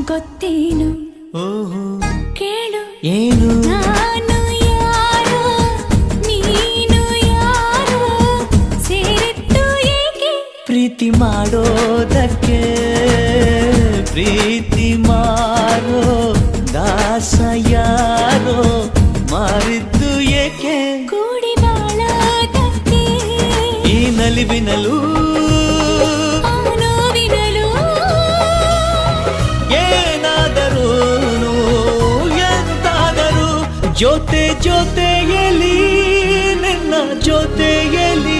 ಗೊತ್ತೇನು ಓಹೋ ಕೇಳು ಏನು ನಾನು ಯಾರೋ ನೀನು ಯಾರೋ ಸೇರಿದ್ದು ಏಕೆ ಪ್ರೀತಿ ಮಾಡೋದಕ್ಕೆ ಪ್ರೀತಿ ಮಾರೋ ದಾಸ ಯಾರೋ ಮಾರಿದ್ದು ಏಕೆ ಕೂಡಿ ಬಾಳೋದಕ್ಕೆ ಈ ನಲಿವಿನಲು ಆ ನೋವಿನಲು ಏನಾದರೂ ಎಂತಾದರೂ ಜೊತೆಯಲ್ಲಿ ನಿನ್ನ ಜೊತೆಯಲ್ಲಿ